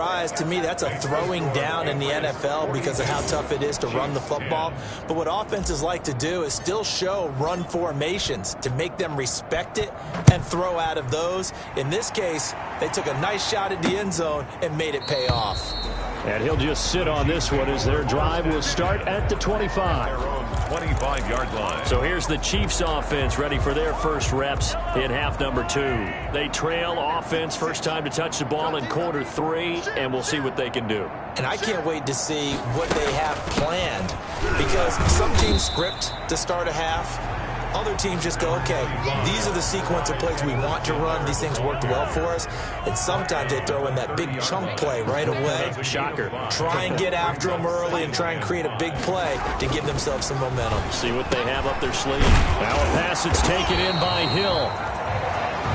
To me, that's a throwing down in the NFL because of how tough it is to run the football. But what offenses like to do is still show run formations to make them respect it and throw out of those. In this case, they took a nice shot at the end zone and made it pay off. And he'll just sit on this one as their drive will start at the 25. 25-yard line. So here's the Chiefs offense ready for their first reps in half number 2. They trail offense, first time to touch the ball in quarter 3, and we'll see what they can do. And I can't wait to see what they have planned, because some teams script to start a half. Other teams just go, okay, these are the sequence of plays we want to run. These things worked well for us. And sometimes they throw in that big chunk play right away. Shocker. Try and get after them early and try and create a big play to give themselves some momentum. See what they have up their sleeve. Now a pass that's taken in by Hill.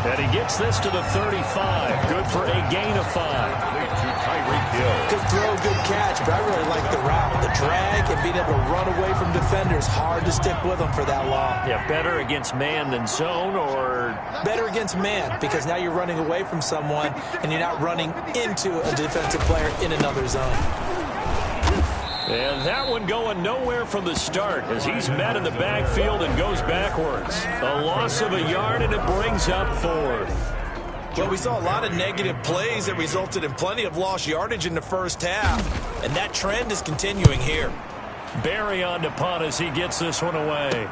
And he gets this to the 35. Good for a gain of 5. Good throw, good catch, but I really like the route. The drag and being able to run away from defenders, hard to stick with them for that long. Yeah, better against man than zone, or? Better against man, because now you're running away from someone and you're not running into a defensive player in another zone. And that one going nowhere from the start as he's met in the backfield and goes backwards. A loss of a yard, and it brings up 4th. Well, we saw a lot of negative plays that resulted in plenty of lost yardage in the first half, and that trend is continuing here. Barry on to punt as he gets this one away.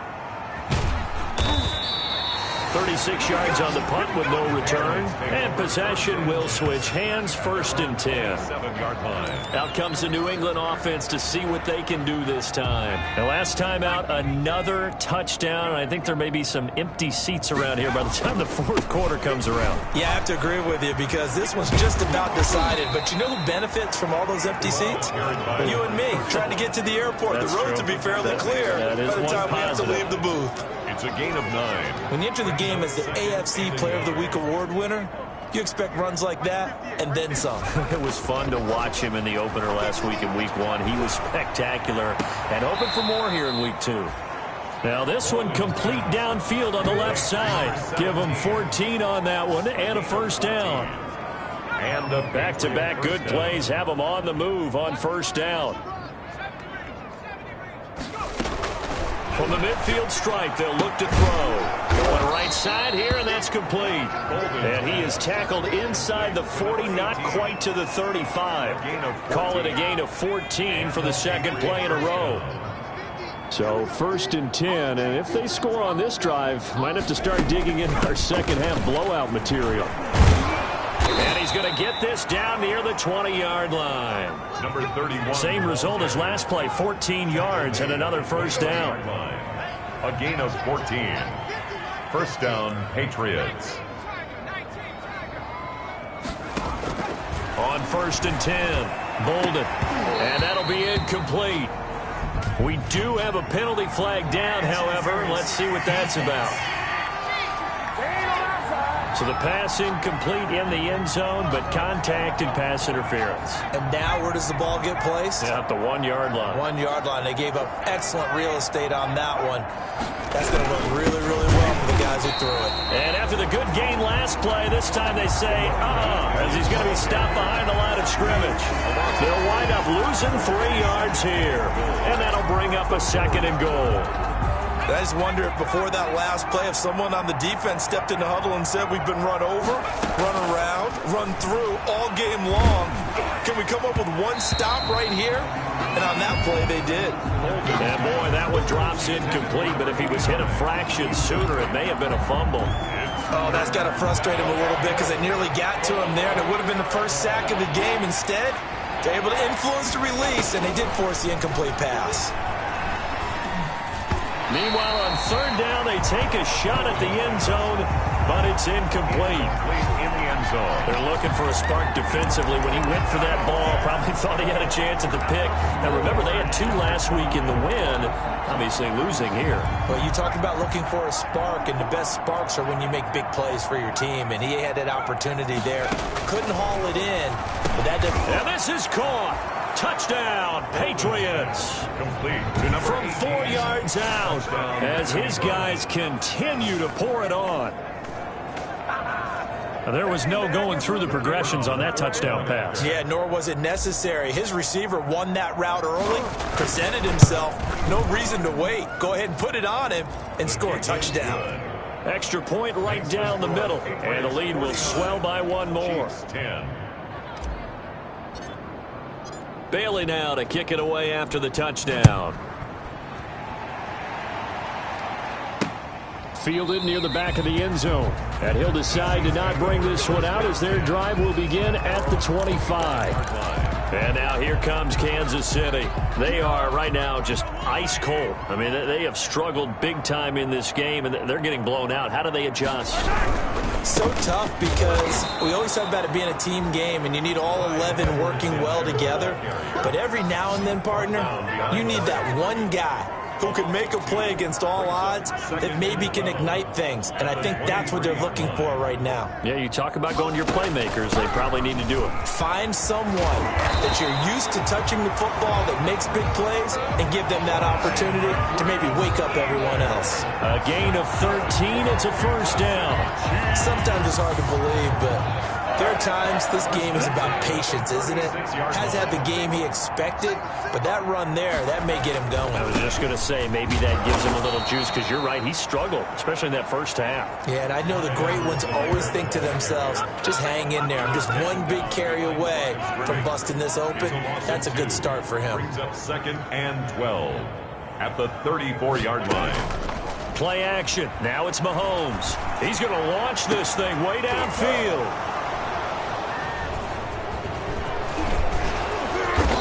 36 yards on the punt with no return. And possession will switch hands, 1st and 10. 7-yard line. Out comes the New England offense to see what they can do this time. The last time out, another touchdown. I think there may be some empty seats around here by the time the 4th quarter comes around. Yeah, I have to agree with you because this one's just about decided. But you know who benefits from all those empty seats? You and me, trying to get to the airport. That's the roads true. will be fairly clear by the time we have to leave the booth. It's a gain of 9. When you enter the game as the AFC Player of the Week award winner, you expect runs like that and then some. It was fun to watch him in the opener last week in week 1. He was spectacular and hoping for more here in week 2. Now this one complete downfield on the left side. Give him 14 on that one and a 1st down. And the back-to-back good plays have him on the move on 1st down. From the midfield stripe, they'll look to throw. Going right side here, and that's complete. And he is tackled inside the 40, not quite to the 35. Call it a gain of 14 for the 2nd play in a row. So 1st and 10, and if they score on this drive, might have to start digging in our second half blowout material. And he's going to get this down near the 20-yard line. Number 31. Same result as last play, 14 yards and another 1st down. A gain of 14. 1st down, Patriots. On 1st and 10, Bolden. And that'll be incomplete. We do have a penalty flag down, however. Let's see what that's about. So the pass incomplete in the end zone, but contact and pass interference. And now where does the ball get placed? Yeah, at the 1-yard line. 1-yard line. They gave up excellent real estate on that one. That's going to look really, really well for the guys who threw it. And after the good gain last play, this time they say, as he's going to be stopped behind the line of scrimmage. They'll wind up losing 3 yards here. And that'll bring up a 2nd and goal. I just wonder if before that last play, if someone on the defense stepped in the huddle and said, we've been run over, run around, run through all game long. Can we come up with one stop right here? And on that play, they did. And boy, that one drops incomplete, but if he was hit a fraction sooner, it may have been a fumble. Oh, that's got to frustrate him a little bit because they nearly got to him there, and it would have been the first sack of the game. Instead, they're able to influence the release, and they did force the incomplete pass. Meanwhile, on 3rd down, they take a shot at the end zone, but it's incomplete. In the end zone. They're looking for a spark defensively. When he went for that ball, probably thought he had a chance at the pick. Now, remember, they had 2 last week in the win, obviously losing here. Well, you talk about looking for a spark, and the best sparks are when you make big plays for your team, and he had that opportunity there. Couldn't haul it in, but that didn't. And this is caught. Touchdown, Patriots. Complete. From 4 yards out as his guys continue to pour it on. There was no going through the progressions on that touchdown pass. Yeah, nor was it necessary. His receiver won that route early, presented himself. No reason to wait. Go ahead and put it on him and score a touchdown. Extra point right down the middle. And the lead will swell by one more. 10. Bailey now to kick it away after the touchdown. Fielded near the back of the end zone. And he'll decide to not bring this one out as their drive will begin at the 25. And now here comes Kansas City. They are right now just ice cold. I mean, they have struggled big time in this game, and they're getting blown out. How do they adjust? So tough because we always talk about it being a team game, and you need all 11 working well together. But every now and then, partner, you need that one guy who can make a play against all odds that maybe can ignite things. And I think that's what they're looking for right now. Yeah, you talk about going to your playmakers. They probably need to do it. Find someone that you're used to touching the football that makes big plays and give them that opportunity to maybe wake up everyone else. A gain of 13. It's a first down. Sometimes it's hard to believe, but there are times this game is about patience, isn't it? Has had the game he expected, but that run there, that may get him going. I was just going to say, maybe that gives him a little juice, because you're right, he struggled, especially in that first half. Yeah, and I know the great ones always think to themselves, just hang in there. I'm just one big carry away from busting this open. That's a good start for him. Brings up 2nd and 12 at the 34-yard line. Play action. Now it's Mahomes. He's going to launch this thing way downfield.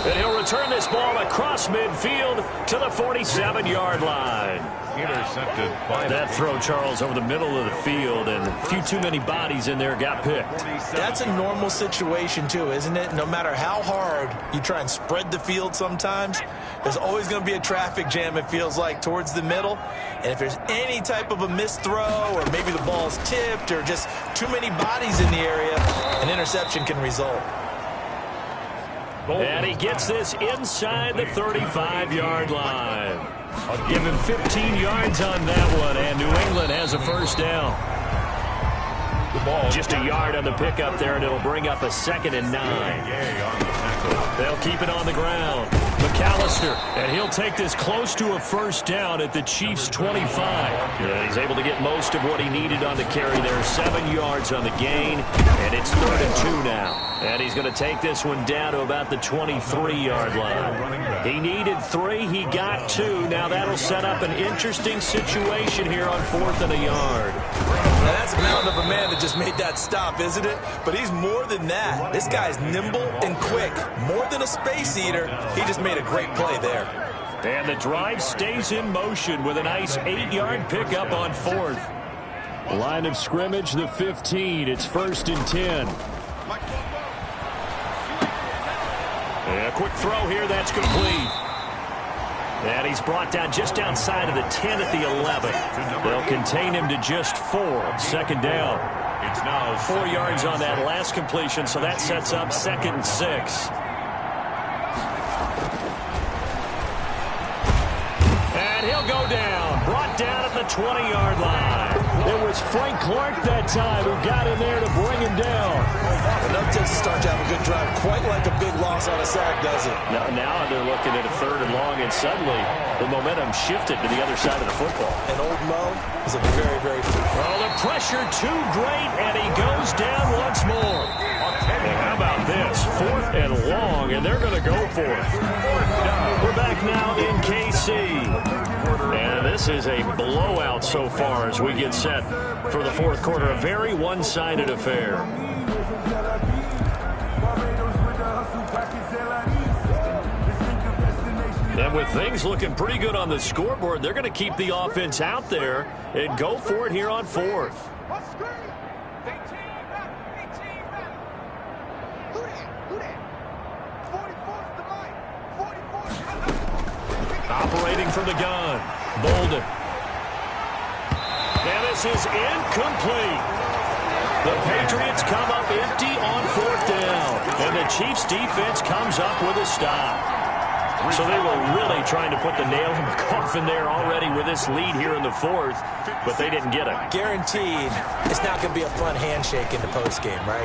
And he'll return this ball across midfield to the 47-yard line. Intercepted by that throw, Charles, over the middle of the field, and a few too many bodies in there got picked. That's a normal situation, too, isn't it? No matter how hard you try and spread the field sometimes, there's always going to be a traffic jam, it feels like, towards the middle. And if there's any type of a missed throw, or maybe the ball's tipped, or just too many bodies in the area, an interception can result. And he gets this inside the 35-yard line. I'll give him 15 yards on that one, and New England has a first down. The ball just a yard on the pickup there, and it'll bring up a 2nd and 9. They'll keep it on the ground. McAllister, and he'll take this close to a first down at the Chiefs' 25. Yeah, he's able to get most of what he needed on the carry there. 7 yards on the gain, and it's 3rd and 2 now. And he's going to take this one down to about the 23-yard line. He needed 3. He got 2. Now that'll set up an interesting situation here on 4th and a yard. Now that's a mountain of a man that just made that stop, isn't it? But he's more than that. This guy's nimble and quick. More than a space eater. He just made a great play there. And the drive stays in motion with a nice 8-yard pickup on 4th. Line of scrimmage, the 15. It's 1st and 10. And a quick throw here, that's complete. And he's brought down just outside of the 10 at the 11. They'll contain him to just 4. 2nd down. It's now 4 yards on that last completion, so that sets up 2nd and 6. And he'll go down. Brought down at the 20-yard line. It was Frank Clark that time who got in there to bring him down. Enough to start to have a good drive. Quite like a big loss on a sack, does it? Now they're looking at a 3rd and long, and suddenly the momentum shifted to the other side of the football. And old Mo is a very, very... Well, the pressure too great, and he goes down once more. And how about this? 4th and long, and they're going to go for it. We're back now in KC. And this is a blowout so far as we get set for the 4th quarter. A very one-sided affair. And with things looking pretty good on the scoreboard, they're going to keep the offense out there and go for it here on 4th. Operating from the gun, Bolden. And this is incomplete. The Patriots come up empty on 4th down. And the Chiefs defense comes up with a stop. So they were really trying to put the nail in the coffin there already with this lead here in the fourth, but they didn't get it. Guaranteed it's not going to be a fun handshake in the postgame, right?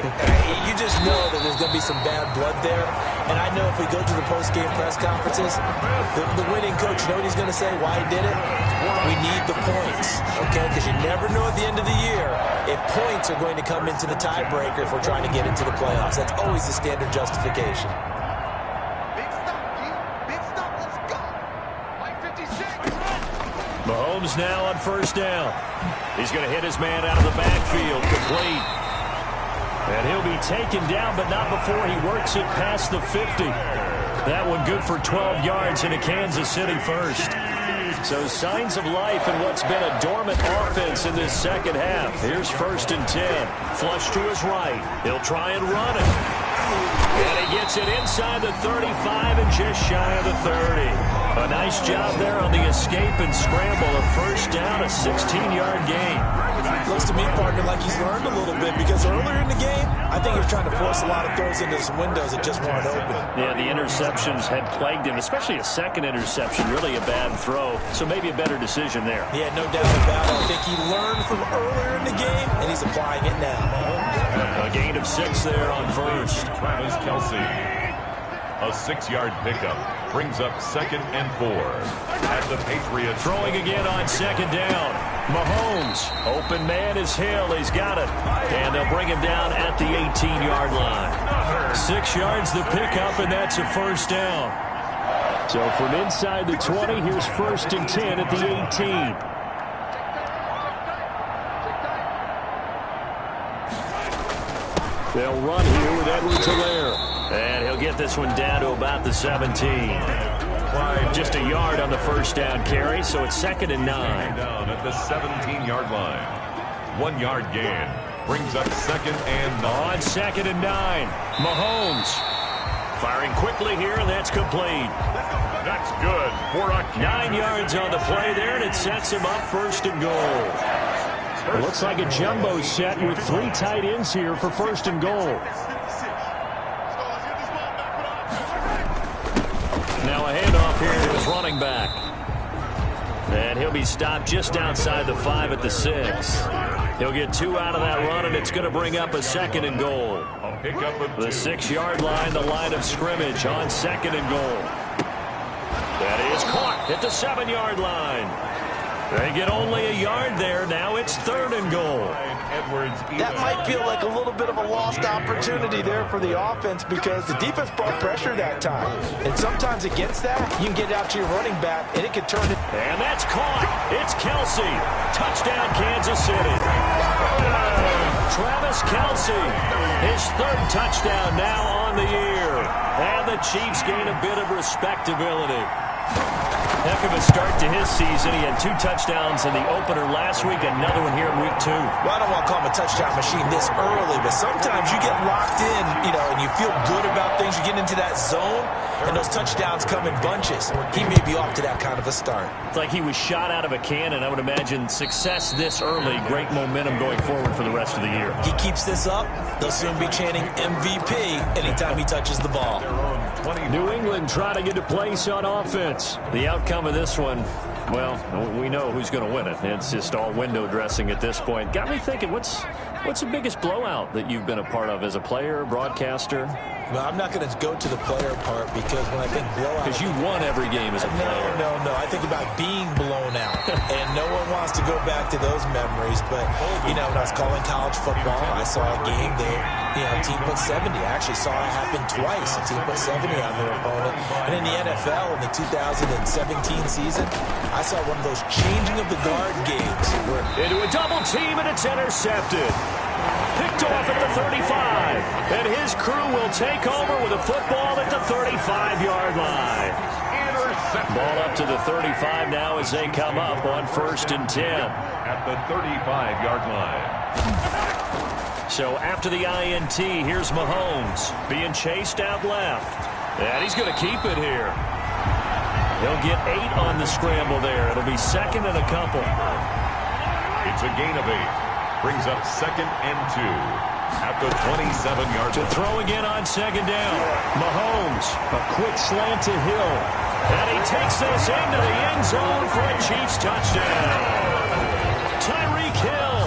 You just know that there's going to be some bad blood there. And I know if we go to the postgame press conferences, the winning coach, you know what he's going to say, why he did it? We need the points, okay? Because you never know at the end of the year if points are going to come into the tiebreaker if we're trying to get into the playoffs. That's always the standard justification. Mahomes now on first down. He's going to hit his man out of the backfield, complete. And he'll be taken down, but not before he works it past the 50. That one good for 12 yards into Kansas City first. So signs of life in what's been a dormant offense in this second half. Here's 1st and 10. Flush to his right. He'll try and run it. And he gets it inside the 35 and just shy of the 30. A nice job there on the escape and scramble. A first down, a 16-yard gain. Looks to me, partner, like he's learned a little bit because earlier in the game, I think he was trying to force a lot of throws into some windows that just weren't open. Yeah, the interceptions had plagued him, especially a second interception, really a bad throw. So maybe a better decision there. Yeah, no doubt about it. I think he learned from earlier in the game, and he's applying it now. A gain of 6 there on first. Travis Kelce. A 6-yard pickup brings up 2nd and 4 at the Patriots. Throwing again on 2nd down. Mahomes, open man is Hill. He's got it. And they'll bring him down at the 18-yard line. 6 yards the pickup, and that's a first down. So from inside the 20, here's 1st and 10 at the 18. They'll run here with Edwards-Helaire. And he'll get this one down to about the 17. Just a yard on the first down carry, so it's 2nd and 9. Down at the 17-yard line. 1 yard gain brings up 2nd and 9. On 2nd and 9. Mahomes firing quickly here, and that's complete. That's good for a 9 yards on the play there, and it sets him up 1st and goal. It looks like a jumbo set with 3 tight ends here for 1st and goal. Now a handoff here to his running back. And he'll be stopped just outside the 5 at the 6. He'll get 2 out of that run, and it's going to bring up a 2nd and goal. The 6-yard line, the line of scrimmage on 2nd and goal. That is caught at the 7-yard line. They get only a yard there. Now it's 3rd and goal. That might feel like a little bit of a lost opportunity there for the offense because the defense brought pressure that time. And sometimes against that, you can get out to your running back, and it could turn it. And that's caught. It's Kelce. Touchdown, Kansas City. Travis Kelce, his 3rd touchdown now on the year. And the Chiefs gain a bit of respectability. Heck of a start to his season. He had 2 touchdowns in the opener last week, another one here in week 2. Well, I don't want to call him a touchdown machine this early, but sometimes you get locked in, and you feel good about things. You get into that zone, and those touchdowns come in bunches. He may be off to that kind of a start. It's like he was shot out of a cannon. I would imagine success this early, great momentum going forward for the rest of the year. He keeps this up, they'll soon be chanting MVP anytime he touches the ball. New England trying to get a place on offense. The outcome of this one, well, we know who's going to win it. It's just all window dressing at this point. Got me thinking, what's the biggest blowout that you've been a part of as a player, broadcaster? Well, I'm not going to go to the player part because when I think blowout... Because you won every game as a player. No. I think about being blown out. And no one wants to go back to those memories. But, when I was calling college football, I saw a game that, a team put 70. I actually saw it happen twice. A team put 70 on their opponent. And in the NFL, in the 2017 season, I saw one of those changing of the guard games. Into a double team, and it's intercepted. Picked off at the 35. And his crew will take over with a football at the 35-yard line. Ball up to the 35 now as they come up on 1st and 10. At the 35-yard line. So after the INT, here's Mahomes being chased out left. And he's going to keep it here. He'll get 8 on the scramble there. It'll be 2nd and a couple. It's a gain of 8. Brings up 2nd and 2 at the 27-yard line. To throw again on 2nd down. Mahomes, a quick slant to Hill. And he takes this into the end zone for a Chiefs touchdown. Tyreek Hill,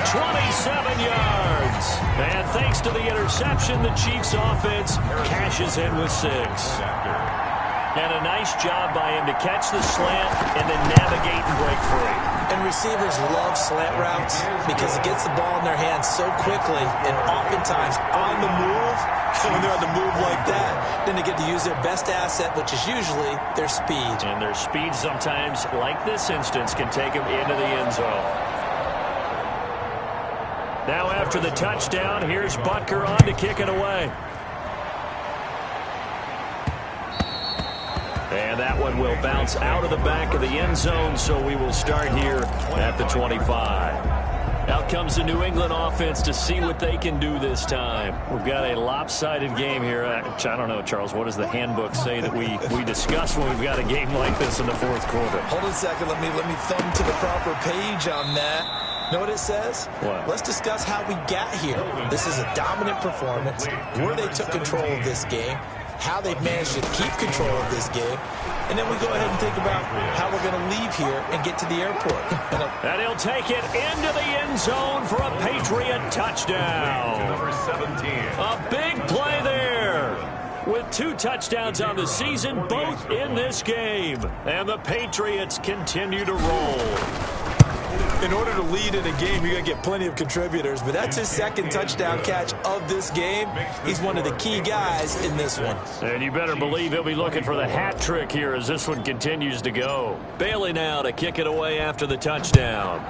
27 yards. And thanks to the interception, the Chiefs offense cashes in with 6. And a nice job by him to catch the slant and then navigate and break free. And receivers love slant routes because it gets the ball in their hands so quickly and oftentimes on the move. When they're on the move like that, then they get to use their best asset, which is usually their speed. And their speed sometimes, like this instance, can take them into the end zone. Now after the touchdown, here's Butker on to kick it away. And that one will bounce out of the back of the end zone, so we will start here at the 25. Out comes the New England offense to see what they can do this time. We've got a lopsided game here. I don't know, Charles, what does the handbook say that we discuss when we've got a game like this in the fourth quarter? Hold on a second. Let me thumb to the proper page on that. Know what it says? What? Let's discuss how we got here. This is a dominant performance, where they took control of this game, how they've managed to keep control of this game, and then we go ahead and think about how we're going to leave here and get to the airport. And he'll take it into the end zone for a Patriot touchdown. Number 17. A big play there. With 2 touchdowns on the season, both in this game. And the Patriots continue to roll. In order to lead in a game, you're going to get plenty of contributors, but that's his second touchdown catch of this game. He's one of the key guys in this one. And you better believe he'll be looking for the hat trick here as this one continues to go. Bailey now to kick it away after the touchdown.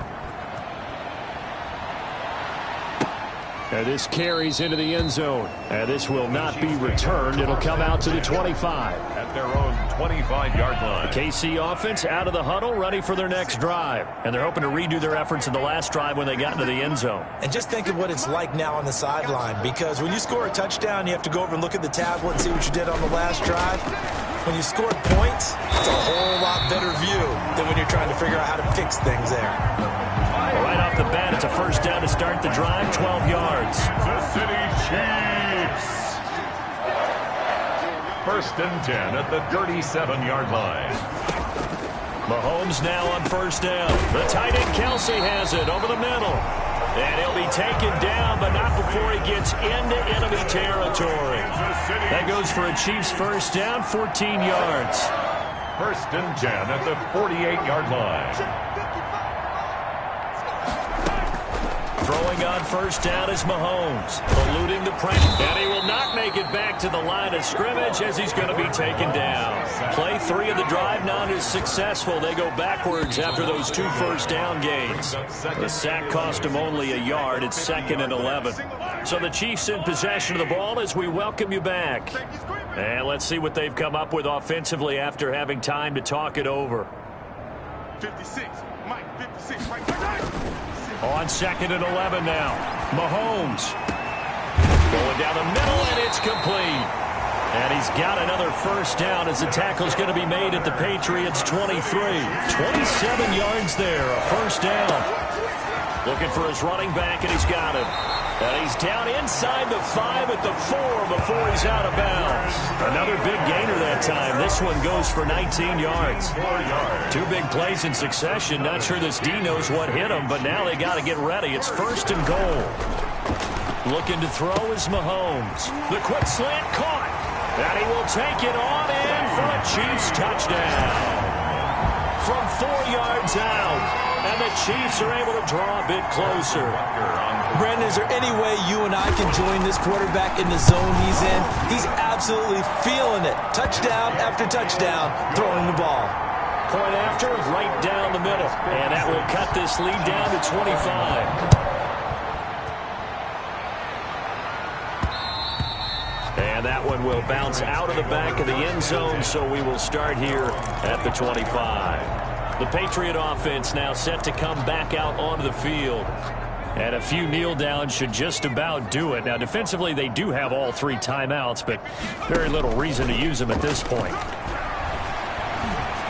And this carries into the end zone. And this will not be returned. It'll come out to the 25. At their own 25-yard line. The KC offense out of the huddle, ready for their next drive. And they're hoping to redo their efforts in the last drive when they got into the end zone. And just think of what it's like now on the sideline, because when you score a touchdown, you have to go over and look at the tablet and see what you did on the last drive. When you scored points, it's a whole lot better view than when you're trying to figure out how to fix things there. Right off the bat, it's a first down to start the drive, 12 yards. The City Chiefs. First and 10 at the 37-yard line. Mahomes now on first down. The tight end Kelsey has it over the middle. And he'll be taken down, but not before he gets into enemy territory. That goes for a Chiefs first down, 14 yards. First and 10 at the 48-yard line. Throwing on first down is Mahomes, eluding the pressure. And he will not make it back to the line of scrimmage as he's going to be taken down. Play 3 of the drive not as successful. They go backwards after those 2 first down gains. The sack cost him only a yard. It's 2nd and 11. So the Chiefs in possession of the ball as we welcome you back. And let's see what they've come up with offensively after having time to talk it over. 56, Mike, 56, Mike. On 2nd and 11 now. Mahomes. Going down the middle, and it's complete. And he's got another first down as the tackle's going to be made at the Patriots' 23. 27 yards there, a first down. Looking for his running back, and he's got him. And he's down inside the 5 at the 4 before he's out of bounds. Another big gainer that time. This one goes for 19 yards. 2 big plays in succession. Not sure this D knows what hit him, but now they got to get ready. It's first and goal. Looking to throw is Mahomes. The quick slant caught. And he will take it on in for a Chiefs touchdown. From 4 yards out. And the Chiefs are able to draw a bit closer. Brandon, is there any way you and I can join this quarterback in the zone he's in? He's absolutely feeling it. Touchdown after touchdown, throwing the ball. Point after, right down the middle. And that will cut this lead down to 25. And that one will bounce out of the back of the end zone, so we will start here at the 25. The Patriot offense now set to come back out onto the field. And a few kneel downs should just about do it. Now, defensively, they do have all 3 timeouts, but very little reason to use them at this point.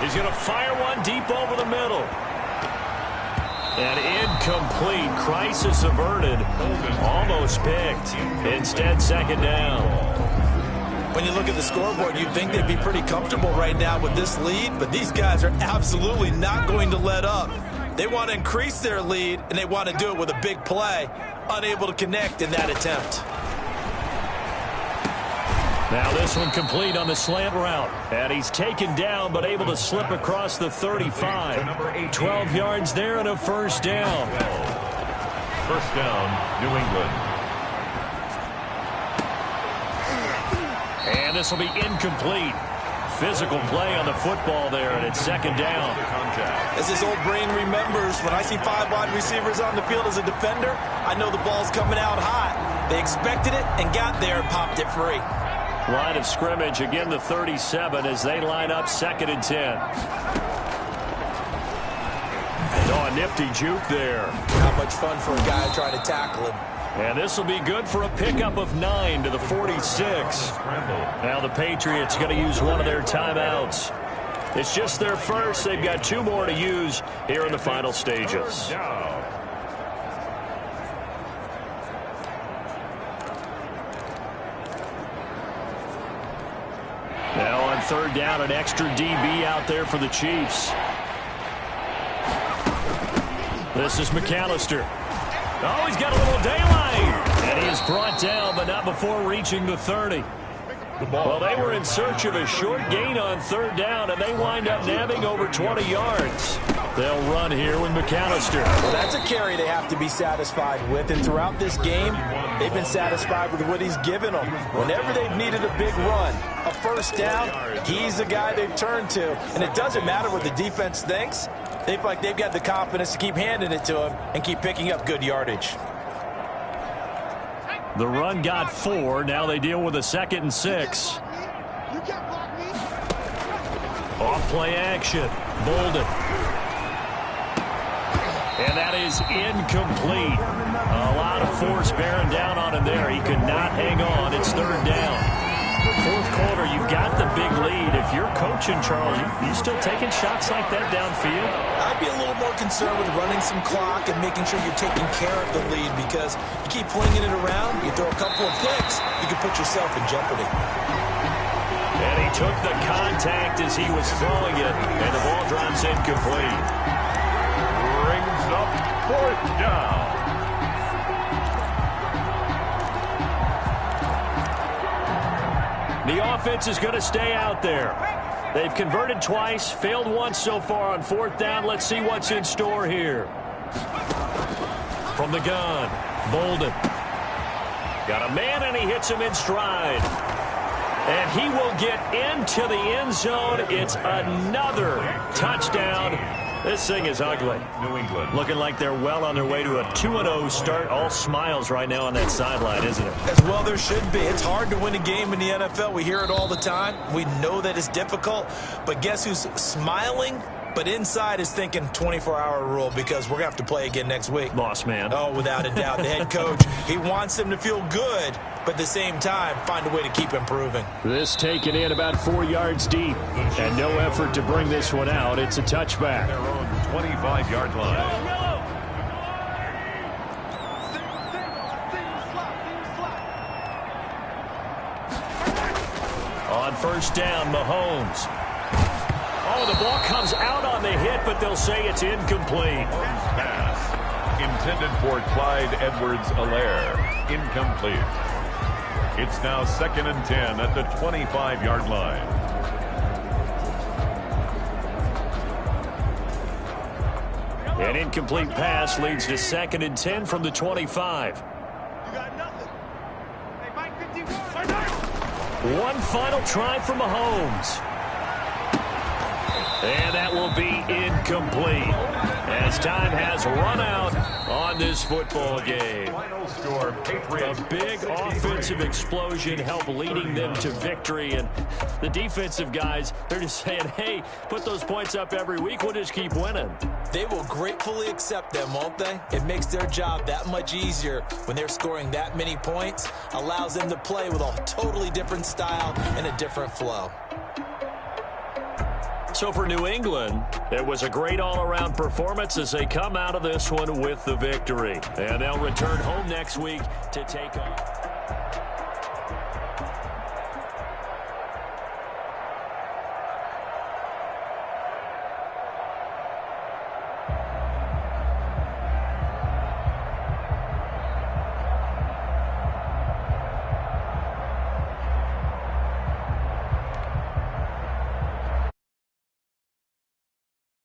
He's going to fire one deep over the middle. And incomplete. Crisis averted. Almost picked. Instead, 2nd down. When you look at the scoreboard, you'd think they'd be pretty comfortable right now with this lead, but these guys are absolutely not going to let up. They want to increase their lead, and they want to do it with a big play, unable to connect in that attempt. Now this one complete on the slant route. And he's taken down, but able to slip across the 35. 12 yards there and a first down. First down, New England. And this will be incomplete. Physical play on the football there, and it's second down. As his old brain remembers, when I see 5 wide receivers on the field as a defender, I know the ball's coming out hot. They expected it and got there and popped it free. Line of scrimmage, again the 37 as they line up 2nd and 10. Oh, a nifty juke there. Not much fun for a guy trying to tackle him. And this will be good for a pickup of 9 to the 46. Now the Patriots going to use one of their timeouts. It's just their first. They've got 2 more to use here in the final stages. Now on 3rd down, an extra DB out there for the Chiefs. This is McAllister. Oh, he's got a little daylight. And he is brought down, but not before reaching the 30. Well, they were in search of a short gain on 3rd down, and they wind up nabbing over 20 yards. They'll run here with McAllister. Well, that's a carry they have to be satisfied with. And throughout this game, they've been satisfied with what he's given them. Whenever they've needed a big run, a first down, he's the guy they've turned to. And it doesn't matter what the defense thinks. They feel like they've got the confidence to keep handing it to him and keep picking up good yardage. The run got 4. Now they deal with a 2nd and 6. Off play action. Bolden. And that is incomplete. A lot of force bearing down on him there. He could not hang on. It's 3rd down. 4th quarter, you've got the big lead. If you're coaching, Charles, you still taking shots like that downfield? I'd be a little more concerned with running some clock and making sure you're taking care of the lead, because you keep flinging it around, you throw a couple of picks, you can put yourself in jeopardy. And he took the contact as he was throwing it, and the ball drops incomplete. Brings up 4th down. The offense is going to stay out there. They've converted twice, failed once so far on 4th down. Let's see what's in store here. From the gun, Bolden. Got a man, and he hits him in stride. And he will get into the end zone. It's another touchdown. This thing is ugly. New England. Looking like they're well on their way to a 2-0 start. All smiles right now on that sideline, isn't it? As well there should be. It's hard to win a game in the NFL. We hear it all the time. We know that it's difficult. But guess who's smiling? But inside is thinking 24-hour rule, because we're going to have to play again next week. Boss man. Oh, without a doubt. The head coach, he wants them to feel good, but at the same time, find a way to keep improving. This taken in about 4 yards deep, and no effort to bring this one out. It's a touchback. Their own 25-yard line. On 1st down, Mahomes. Oh, the ball comes out on the hit, but they'll say it's incomplete. Pass intended for Clyde Edwards-Helaire. Incomplete. It's now 2nd and 10 at the 25-yard line. An incomplete pass leads to 2nd and 10 from the 25. You got nothing. Hey, Mike 51. One final try for Mahomes. And that will be incomplete, as time has run out on this football game. Final score, Patriots. A big offensive explosion helped leading them to victory. And the defensive guys, they're just saying, hey, put those points up every week. We'll just keep winning. They will gratefully accept them, won't they? It makes their job that much easier when they're scoring that many points. Allows them to play with a totally different style and a different flow. So for New England, it was a great all-around performance as they come out of this one with the victory. And they'll return home next week to take on.